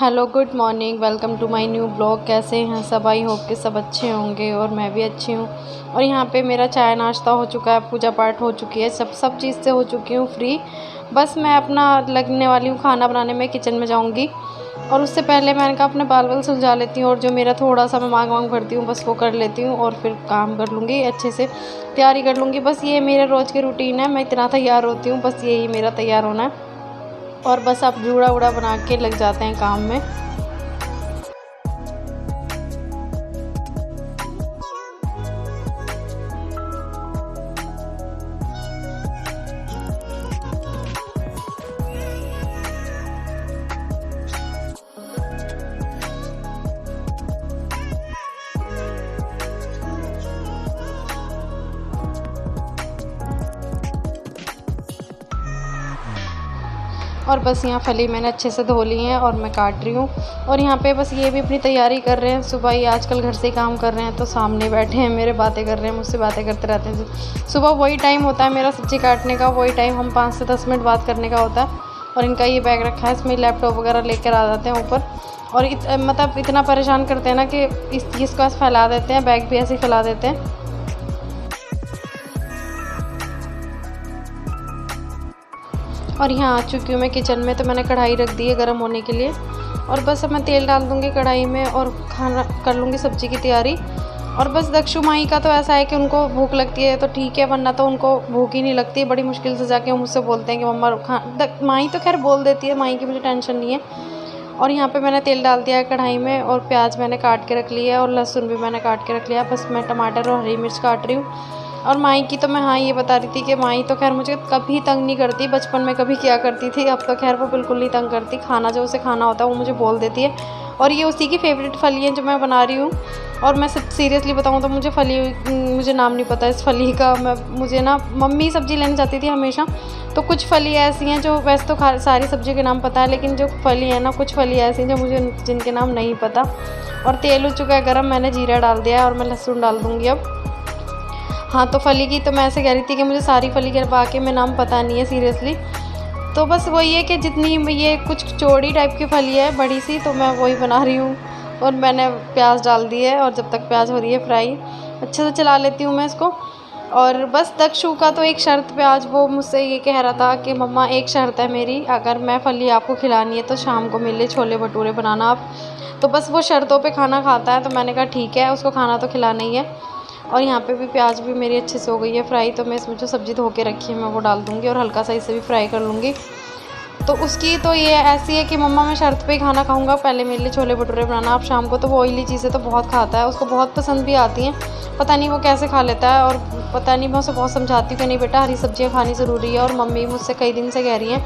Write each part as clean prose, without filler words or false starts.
Hello good morning, welcome to my new blog. कैसे हैं सब? आई होप कि सब अच्छे होंगे और मैं भी अच्छी हूँ। और यहाँ पे मेरा चाय नाश्ता हो चुका है, पूजा पाठ हो चुकी है, सब चीज़ से हो चुकी हूँ फ्री। बस मैं अपना लगने वाली हूँ खाना बनाने में, किचन में जाऊँगी। और उससे पहले मैंने कहा अपने बाल वाल सुलझा लेती हूँ और जो मेरा थोड़ा सा मैं मांग वांग भरती हूँ बस वो कर लेती हूँ और फिर काम कर लूँगी, अच्छे से तैयारी कर लूँगी। बस ये मेरा रोज़ की रूटीन है, मैं इतना तैयार होती हूँ, बस यही मेरा तैयार होना है। और बस आप जूड़ा वूड़ा बना के लग जाते हैं काम में। और बस यहाँ फली मैंने अच्छे से धो ली है और मैं काट रही हूँ। और यहाँ पे बस ये भी अपनी तैयारी कर रहे हैं, सुबह ही आजकल घर से ही काम कर रहे हैं, तो सामने बैठे हैं मेरे, बातें कर रहे हैं, मुझसे बातें करते रहते हैं। सुबह वही टाइम होता है मेरा सब्ज़ी काटने का, वही टाइम हम 5 से 10 मिनट बात करने का होता है। और इनका ये बैग रखा है, इसमें लैपटॉप वगैरह लेकर आ जाते हैं ऊपर। और मतलब इतना परेशान करते हैं ना कि इस चीज़ को फैला देते हैं, बैग भी ऐसे ही फैला देते हैं। और यहाँ आ चुकी हूँ मैं किचन में, तो मैंने कढ़ाई रख दी है गर्म होने के लिए। और बस अब मैं तेल डाल दूँगी कढ़ाई में और खाना कर लूँगी सब्ज़ी की तैयारी। और बस दक्षु माई का तो ऐसा है कि उनको भूख लगती है तो ठीक है, वरना तो उनको भूख ही नहीं लगती। बड़ी मुश्किल से जाके वो मुझसे बोलते हैं कि मम्मा माई तो खैर बोल देती है, माई की मुझे टेंशन नहीं है। और यहाँ पे मैंने तेल डाल दिया है कढ़ाई में और प्याज मैंने काट के रख लिया है और लहसुन भी मैंने काट के रख लिया है। बस मैं टमाटर और हरी मिर्च काट रही हूँ। और माई की तो मैं हाँ ये बता रही थी कि माई तो खैर मुझे कभी तंग नहीं करती, बचपन में कभी किया करती थी, अब तो खैर वो बिल्कुल नहीं तंग करती। खाना जो उसे खाना होता है वो मुझे बोल देती है। और ये उसी की फेवरेट फली है जो मैं बना रही हूँ। और मैं सीरियसली बताऊँ तो मुझे मुझे नाम नहीं पता इस फली का। मुझे ना मम्मी सब्ज़ी लेने जाती थी हमेशा, तो कुछ फली ऐसी हैं जो वैसे तो सारी सब्जियों के नाम पता है, लेकिन जो फली है ना, कुछ फली ऐसी हैं जो मुझे जिनके नाम नहीं पता। और तेल हो चुका है गर्म, मैंने जीरा डाल दिया है और मैं लहसुन डाल दूँगी अब। हाँ, तो फली की तो मैं ऐसे कह रही थी कि मुझे सारी फली के बाकी में नाम पता नहीं है सीरियसली। तो बस वही है कि जितनी ये कुछ चौड़ी टाइप की फली है बड़ी सी, तो मैं वही बना रही हूँ। और मैंने प्याज डाल दी है और जब तक प्याज हो रही है फ्राई, अच्छे से चला लेती हूँ मैं इसको। और बस दक्षु का तो एक शर्त पे आज वो मुझसे ये कह रहा था कि मम्मा एक शर्त है मेरी, अगर मैं फली आपको खिलानी है तो शाम को मेरे लिए छोले भटूरे बनाना आप। तो बस वो शर्तों पे खाना खाता है, तो मैंने कहा ठीक है, उसको खाना तो खिलाना ही है। और यहाँ पे भी प्याज भी मेरी अच्छे से हो गई है फ्राई, तो मैं इसमें जो सब्ज़ी धो के रखी है मैं वो डाल दूँगी और हल्का सा इसे भी फ्राई कर लूँगी। तो उसकी तो ये ऐसी है कि मम्मा मैं शर्त पे ही खाना खाऊंगा, पहले मेरे लिए छोले भटूरे बनाना आप शाम को। तो वो ऑयली चीज़ें तो बहुत खाता है, उसको बहुत पसंद भी आती हैं, पता नहीं वो कैसे खा लेता है। और पता नहीं, मैं उसे बहुत समझाती हूँ कि नहीं बेटा हरी सब्जियाँ खानी ज़रूरी है। और मम्मी मुझसे कई दिन से कह रही हैं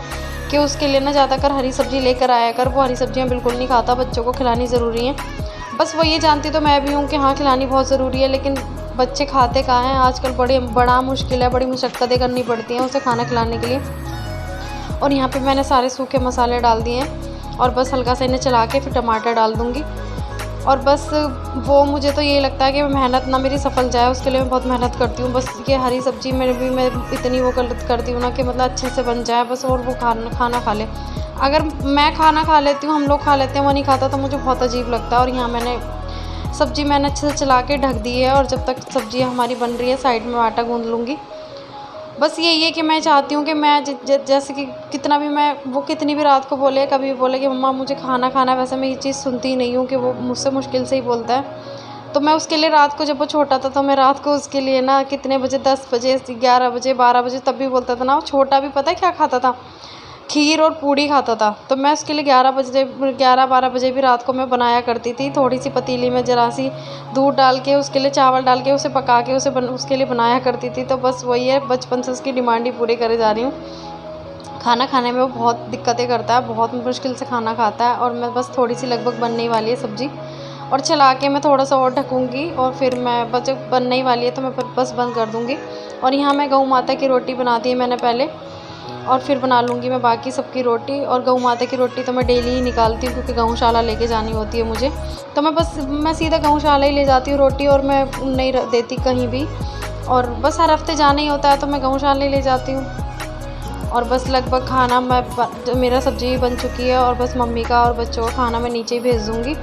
कि उसके लिए ना ज़्यादातर हरी सब्ज़ी लेकर आया कर, वो हरी सब्जियाँ बिल्कुल नहीं खाता, बच्चों को खिलानी ज़रूरी है। बस वो ये जानती तो मैं भी हूँ कि हाँ खिलानी बहुत ज़रूरी है, लेकिन बच्चे खाते कहाँ हैं आजकल, बड़ा मुश्किल है, बड़ी मशक्क़तें करनी पड़ती हैं उसे खाना खिलाने के लिए। और यहाँ पे मैंने सारे सूखे मसाले डाल दिए हैं और बस हल्का सा इन्हें चला के फिर टमाटर डाल दूँगी। और बस वो मुझे तो ये लगता है कि मेहनत ना मेरी सफल जाए, उसके लिए मैं बहुत मेहनत करती हूँ। बस ये हरी सब्ज़ी में भी मैं इतनी वो करती हूँ ना कि मतलब अच्छे से बन जाए बस, और वो खाना खा ले। अगर मैं खाना खा लेती हूँ, हम लोग खा लेते हैं, वो नहीं खाता तो मुझे बहुत अजीब लगता है। और यहाँ सब्ज़ी मैंने अच्छे से चला के ढक दी है और जब तक सब्ज़ी हमारी बन रही है साइड में आटा गूँध लूँगी। बस यही है कि मैं चाहती हूँ कि मैं जैसे कि कितना भी वो कितनी भी रात को बोले, कभी भी बोले कि मम्मा मुझे खाना खाना है, वैसे मैं ये चीज़ सुनती ही नहीं हूँ कि वो मुझसे मुश्किल से ही बोलता है। तो मैं उसके लिए रात को, जब वो छोटा था तो मैं रात को उसके लिए ना कितने बजे, 10 बजे, 11 बजे, 12 बजे तब भी बोलता था ना। वो छोटा भी पता है क्या खाता था, खीर और पूड़ी खाता था। तो मैं उसके लिए 11-12 बजे भी रात को मैं बनाया करती थी, थोड़ी सी पतीली में ज़रा सी दूध डाल के, उसके लिए चावल डाल के, उसे पका के उसके लिए बनाया करती थी। तो बस वही है, बचपन से उसकी डिमांड ही पूरी करे जा रही हूँ। खाना खाने में वो बहुत दिक्कतें करता है, बहुत मुश्किल से खाना खाता है। और मैं बस थोड़ी सी लगभग बनने ही वाली है सब्ज़ी, और चला के मैं थोड़ा सा और ढकूँगी और फिर मैं बस बनने ही वाली है तो मैं बस बंद कर दूँगी। और यहाँ मैं गऊ माता की रोटी बना दी है मैंने पहले, और फिर बना लूँगी मैं बाकी सबकी रोटी। और गऊ माता की रोटी तो मैं डेली ही निकालती हूँ क्योंकि गऊशाला लेके जानी होती है मुझे। तो मैं सीधा गऊशाला ही ले जाती हूँ रोटी, और मैं नहीं देती कहीं भी। और बस हर हफ्ते जाना ही होता है तो मैं गऊशाला ही ले जाती हूँ। और बस लगभग खाना मेरा सब्ज़ी भी बन चुकी है और बस मम्मी का और बच्चों का खाना मैं नीचे ही भेज दूँगी,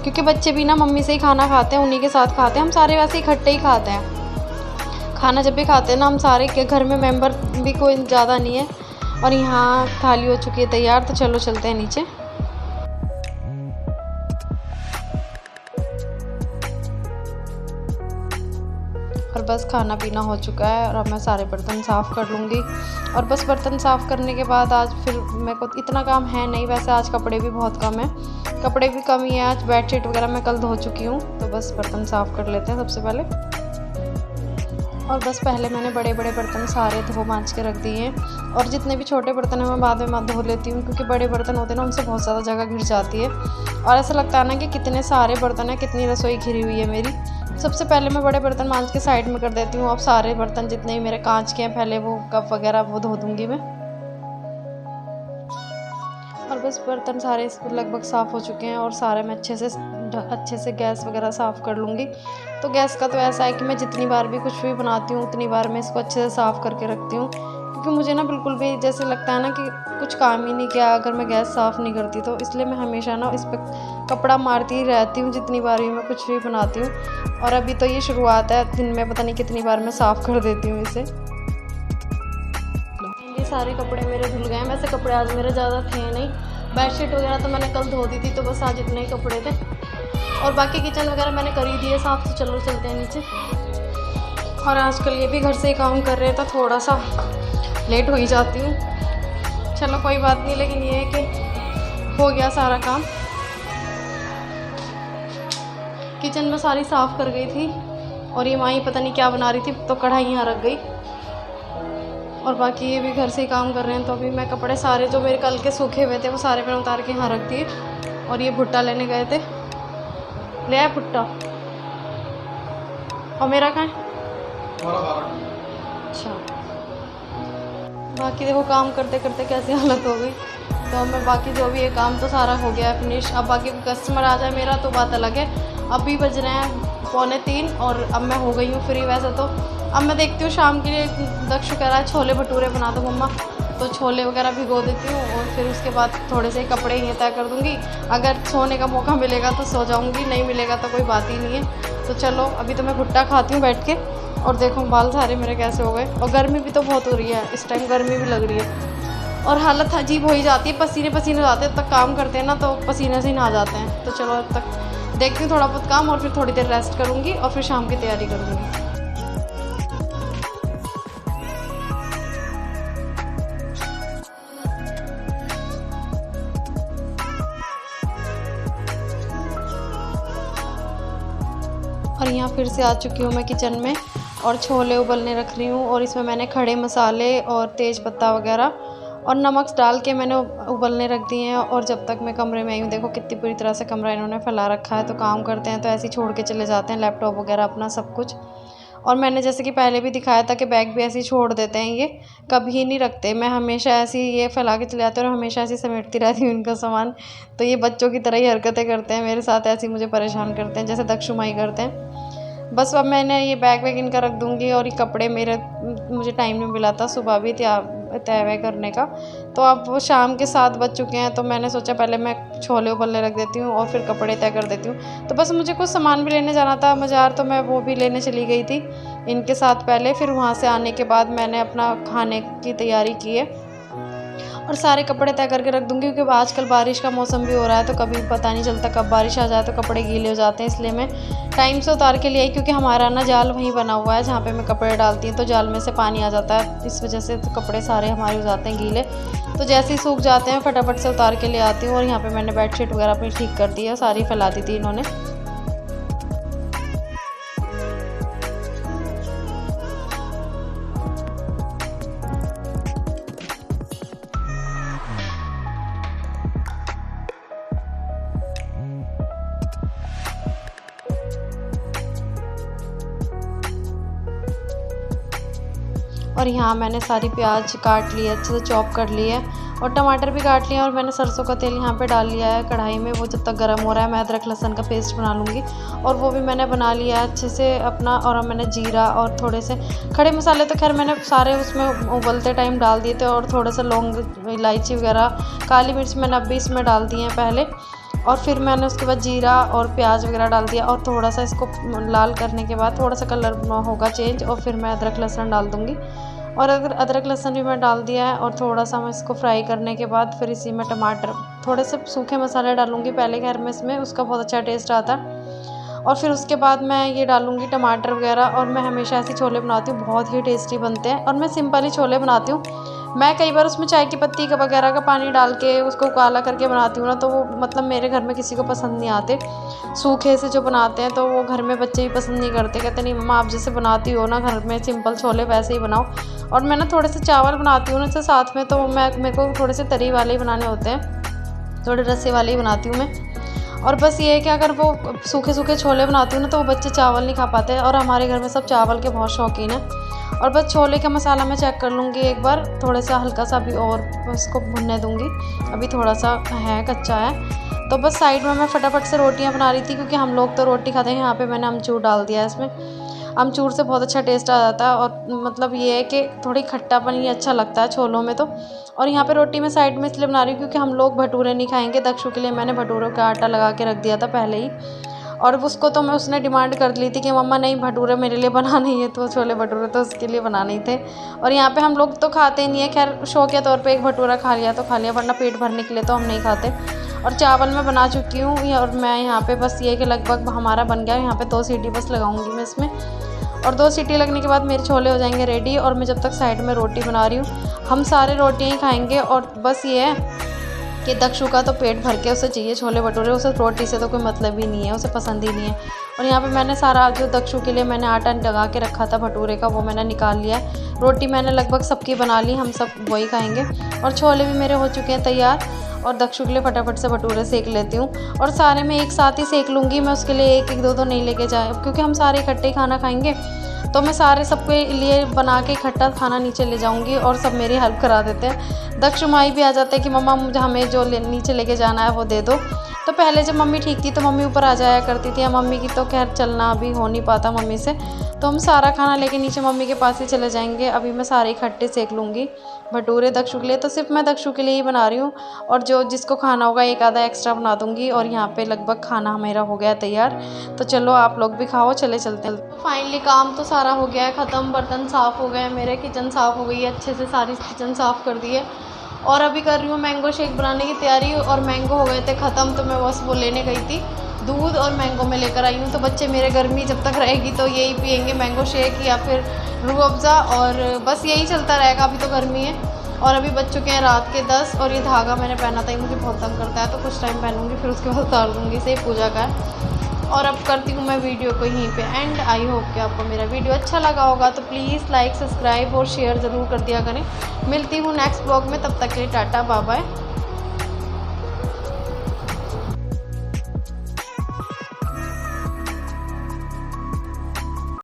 क्योंकि बच्चे भी ना मम्मी से ही खाना खाते हैं, उन्हीं के साथ खाते हैं। हम सारे वैसे इकट्ठे ही खाते हैं खाना। जब भी खाते हैं ना हम सारे के घर में मेंबर भी कोई ज़्यादा नहीं है। और यहाँ थाली हो चुकी है तैयार, तो चलो चलते हैं नीचे। और बस खाना पीना हो चुका है और अब मैं सारे बर्तन साफ़ कर लूँगी। और बस बर्तन साफ़ करने के बाद आज फिर मेरे को इतना काम है नहीं, वैसे आज कपड़े भी बहुत कम है, कपड़े भी कम ही है। आज बेडशीट वगैरह मैं कल धो चुकी हूँ, तो बस बर्तन साफ़ कर लेते हैं सबसे पहले। और बस पहले मैंने बड़े बड़े बर्तन सारे धो मांज के रख दिए हैं, और जितने भी छोटे बर्तन हैं मैं बाद में धो लेती हूँ, क्योंकि बड़े बर्तन होते हैं ना उनसे बहुत ज़्यादा जगह घिर जाती है। और ऐसा लगता है ना कि कितने सारे बर्तन हैं, कितनी रसोई घिरी हुई है मेरी। सबसे पहले मैं बड़े बर्तन मांज के साइड में कर देती हूँ। अब सारे बर्तन जितने भी मेरे कांच के हैं पहले वो कप वगैरह वो धो दूँगी मैं। और बस बर्तन सारे लगभग साफ़ हो चुके हैं और सारे मैं अच्छे से गैस वगैरह साफ़ कर लूँगी। तो गैस का तो ऐसा है कि मैं जितनी बार भी कुछ भी बनाती हूँ उतनी बार मैं इसको अच्छे से साफ़ करके रखती हूँ, क्योंकि मुझे ना बिल्कुल भी जैसे लगता है ना कि कुछ काम ही नहीं किया अगर मैं गैस साफ़ नहीं करती। तो इसलिए मैं हमेशा ना इस पर कपड़ा मारती ही रहती हूँ जितनी बार भी मैं कुछ भी बनाती हूँ। और अभी तो ये शुरुआत है, दिन में पता नहीं कितनी बार मैं साफ़ कर देती हूँ इसे। ये सारे कपड़े मेरे धुल गए हैं। वैसे कपड़े आज मेरे ज़्यादा थे नहीं, बेडशीट वगैरह तो मैंने कल धो दी थी, तो बस आज इतने ही कपड़े थे। और बाकी किचन वगैरह मैंने कर ही दिए साफ़, तो चलो चलते हैं नीचे। और आजकल ये भी घर से ही काम कर रहे हैं, तो थोड़ा सा लेट हो ही जाती हूँ। चलो कोई बात नहीं, लेकिन ये है कि हो गया सारा काम। किचन में सारी साफ़ कर गई थी, और ये माँ ही पता नहीं क्या बना रही थी, तो कढ़ाई यहाँ रख गई। और बाकी ये भी घर से ही काम कर रहे हैं। तो अभी मैं कपड़े सारे जो मेरे कल के सूखे हुए थे वो सारे मैंने उतार के यहाँ रख दिए। और ये भुट्टा लेने गए थे, ले आए भुट्टा। और मेरा कहाँ है? अच्छा, बाकी देखो काम करते करते कैसी हालत हो गई। तो मैं बाकी जो भी है काम तो सारा हो गया है फिनिश। अब बाकी कस्टमर आ जाए मेरा तो बात अलग है। अभी बज रहे हैं 2:45 और अब मैं हो गई हूँ फ्री। वैसे तो अब मैं देखती हूँ शाम के लिए दक्ष कह रहा है छोले भटूरे बना दो मम्मा, तो छोले वगैरह भिगो देती हूँ। और फिर उसके बाद थोड़े से कपड़े ही तय कर दूँगी। अगर सोने का मौका मिलेगा तो सो जाऊँगी, नहीं मिलेगा तो कोई बात ही नहीं है। तो चलो अभी तो मैं भुट्टा खाती हूँ बैठ के। और देखो बाल सारे मेरे कैसे हो गए। और गर्मी भी तो बहुत हो रही है इस टाइम, गर्मी भी लग रही है और हालत अजीब हो ही जाती है। पसीने पसीने हो जाते हैं, तब काम करते हैं ना तो पसीने से ही नहा जाते हैं। तो चलो अब तक देखती हूँ थोड़ा बहुत काम, और फिर थोड़ी देर रेस्ट करूँगी और फिर शाम की तैयारी करूँगी। और यहाँ फिर से आ चुकी हूँ मैं किचन में, और छोले उबलने रख रही हूँ। और इसमें मैंने खड़े मसाले और तेज़ पत्ता वगैरह और नमक डाल के मैंने उबलने रख दिए हैं। और जब तक मैं कमरे में आई हूँ, देखो कितनी पूरी तरह से कमरा इन्होंने फैला रखा है। तो काम करते हैं तो ऐसे ही छोड़ के चले जाते हैं, लैपटॉप वगैरह अपना सब कुछ। और मैंने जैसे कि पहले भी दिखाया था कि बैग भी ऐसे ही छोड़ देते हैं, ये कभी नहीं रखते। मैं हमेशा ऐसे ही ये फैला के चले जाती हूँ और हमेशा ऐसे समेटती रहती हूँ इनका सामान। तो ये बच्चों की तरह ही हरकतें करते हैं मेरे साथ, ऐसे ही मुझे परेशान करते हैं जैसे दक्षुमाई करते हैं। बस अब मैंने ये बैग वैग इनका रख दूँगी। और ये कपड़े मेरे मुझे टाइम नहीं मिला था सुबह भी तय वह करने का। तो अब वो शाम के 7 बज चुके हैं, तो मैंने सोचा पहले मैं छोले उबलने रख देती हूँ और फिर कपड़े तय कर देती हूँ। तो बस मुझे कुछ सामान भी लेने जाना था बाज़ार, तो मैं वो भी लेने चली गई थी इनके साथ पहले। फिर वहाँ से आने के बाद मैंने अपना खाने की तैयारी की है और सारे कपड़े तय करके रख दूँगी, क्योंकि आजकल बारिश का मौसम भी हो रहा है, तो कभी पता नहीं चलता कब बारिश आ जाए तो कपड़े गीले हो जाते हैं। इसलिए मैं टाइम से उतार के लिए आई, क्योंकि हमारा ना जाल वहीं बना हुआ है जहाँ पे मैं कपड़े डालती हूँ, तो जाल में से पानी आ जाता है, इस वजह से तो कपड़े सारे हमारे हो जाते हैं गीले। तो जैसे ही सूख जाते हैं फटाफट से उतार के ले आती हूँ। और यहाँ पर मैंने बेडशीट वगैरह अपनी ठीक कर दी है, सारी फैला दी थी इन्होंने। और यहाँ मैंने सारी प्याज काट ली है, अच्छे से चॉप कर ली है। और टमाटर भी काट लिया और मैंने सरसों का तेल यहाँ पे डाल लिया है कढ़ाई में। वो जब तक गर्म हो रहा है मैं अदरक लहसुन का पेस्ट बना लूँगी और वो भी मैंने बना लिया है अच्छे से अपना। और मैंने जीरा और थोड़े से खड़े मसाले तो खैर मैंने सारे उसमें उबलते टाइम डाल दिए थे, और थोड़ा सा लौंग इलायची वगैरह काली मिर्च मैंने अभी इसमें डाल दी है पहले। और फिर मैंने उसके बाद जीरा और प्याज वगैरह डाल दिया और थोड़ा सा इसको लाल करने के बाद थोड़ा सा कलर होगा चेंज, और फिर मैं अदरक लहसुन डाल दूँगी। और अगर अदरक लहसुन भी मैं डाल दिया है और थोड़ा सा मैं इसको फ्राई करने के बाद फिर इसी में टमाटर, थोड़े से सूखे मसाले डालूँगी पहले खैर में इसमें, उसका बहुत अच्छा टेस्ट आता है। और फिर उसके बाद मैं ये डालूँगी टमाटर वगैरह। और मैं हमेशा ऐसे छोले बनाती हूँ, बहुत ही टेस्टी बनते हैं। और मैं सिंपल ही छोले बनाती हूँ। मैं कई बार उसमें चाय की पत्ती का वगैरह का पानी डाल के उसको काला करके बनाती हूँ ना, तो वो मतलब मेरे घर में किसी को पसंद नहीं आते। सूखे से जो बनाते हैं तो वो घर में बच्चे भी पसंद नहीं करते, कहते नहीं मम्मा आप जैसे बनाती हो ना घर में सिंपल छोले वैसे ही बनाओ। और मैं ना थोड़े से चावल बनाती हूँ ना तो साथ में, तो मेरे को थोड़े से तरी वाले ही बनाने होते हैं, थोड़े रस्से वाले ही बनाती हूँ मैं। और बस ये है कि अगर वो सूखे सूखे छोले बनाती हूँ ना तो वो बच्चे चावल नहीं खा पाते, और हमारे घर में सब चावल के बहुत शौकीन हैं। और बस छोले का मसाला मैं चेक कर लूँगी एक बार, थोड़ा सा हल्का सा अभी और इसको भुनने दूँगी, अभी थोड़ा सा है कच्चा है। तो बस साइड में मैं फटाफट से रोटियाँ बना रही थी, क्योंकि हम लोग तो रोटी खाते हैं। यहाँ पे मैंने अमचूर डाल दिया है इसमें, अमचूर से बहुत अच्छा टेस्ट आ जाता है, और मतलब ये है कि थोड़ी खट्टापन ही अच्छा लगता है छोलों में तो। और यहाँ पे रोटी मैं साइड में इसलिए बना रही हूँ क्योंकि हम लोग भटूरे नहीं खाएंगे। दक्षु के लिए मैंने भटूरों का आटा लगा के रख दिया था पहले ही, और उसको तो मैं उसने डिमांड कर ली थी कि मम्मा नहीं भटूरे मेरे लिए बनाने ही है, तो छोले भटूरे तो उसके लिए बनाने ही थे। और यहाँ पे हम लोग तो खाते ही नहीं है, खैर शौकिया तौर पे एक भटूरा खा लिया तो खा लिया, वरना पेट भरने के लिए तो हम नहीं खाते। और चावल मैं बना चुकी हूँ, और मैं यहाँ पे बस ये कि लगभग हमारा बन गया। यहाँ पे 2 सीटी बस लगाऊंगी मैं इसमें, और 2 सीटी लगने के बाद मेरे छोले हो जाएंगे रेडी। और मैं जब तक साइड में रोटी बना रही हूँ, हम सारे रोटियाँ ही खाएंगे। और बस ये है कि दक्षु का तो पेट भर के उसे चाहिए छोले भटूरे, उसे रोटी से तो कोई मतलब ही नहीं है, उसे पसंद ही नहीं है। और यहाँ पे मैंने सारा जो दक्षु के लिए मैंने आटा लगा के रखा था भटूरे का वो मैंने निकाल लिया है। रोटी मैंने लगभग सबकी बना ली, हम सब वही खाएंगे। और छोले भी मेरे हो चुके हैं तैयार, और दक्षु के लिए फटाफट से भटूरे सेक लेती हूँ। और सारे मैं एक साथ ही सेक लूँगी, मैं उसके लिए एक एक दो दो नहीं लेके जाए, क्योंकि हम सारे इकट्ठे ही खाना खाएंगे। तो मैं सारे सबके लिए बना के इकट्ठा खाना नीचे ले जाऊंगी, और सब मेरी हेल्प करा देते हैं। दक्षु माई भी आ जाते हैं कि मम्मा मुझे हमें जो नीचे लेके जाना है वो दे दो। तो पहले जब मम्मी ठीक थी तो मम्मी ऊपर आ जाया करती थी, या मम्मी की तो खैर चलना अभी हो नहीं पाता मम्मी से, तो हम सारा खाना लेके नीचे मम्मी के पास ही चले जाएंगे। अभी मैं सारे इकट्ठे सेक लूँगी भटूरे दक्षु के लिए, तो सिर्फ मैं दक्षु के लिए ही बना रही हूँ, और जो जिसको खाना होगा एक आधा एक्स्ट्रा बना दूँगी। और यहाँ पे लगभग खाना मेरा हो गया तैयार, तो चलो आप लोग भी खाओ, चले चलते हैं। फाइनली काम तो सारा हो गया है ख़त्म, बर्तन साफ़ हो गए, मेरे किचन साफ़ हो गई है अच्छे से, सारी किचन साफ़ कर दी है। और अभी कर रही हूँ मैंगो शेक बनाने की तैयारी, और मैंगो हो गए थे ख़त्म, तो मैं बस वो लेने गई थी, दूध और मैंगो में लेकर आई हूँ। तो बच्चे मेरे गर्मी जब तक रहेगी तो यही पियेंगे, मैंगो शेक या फिर रूह अफ़ज़ा, और बस यही चलता रहेगा, अभी तो गर्मी है। और अभी बज चुके हैं रात के 10, और ये धागा मैंने पहना था, ये मुझे बहुत तंग करता है, तो कुछ टाइम पहनूंगी फिर उसके बाद उतार दूँगी, इसे पूजा का है। और अब करती हूँ मैं वीडियो को यहीं पे एंड। आई होप कि आपको मेरा वीडियो अच्छा लगा होगा, तो प्लीज़ लाइक सब्सक्राइब और शेयर ज़रूर कर दिया करें। मिलती हूँ नेक्स्ट ब्लॉग में, तब तक के लिए टाटा बाय बाय।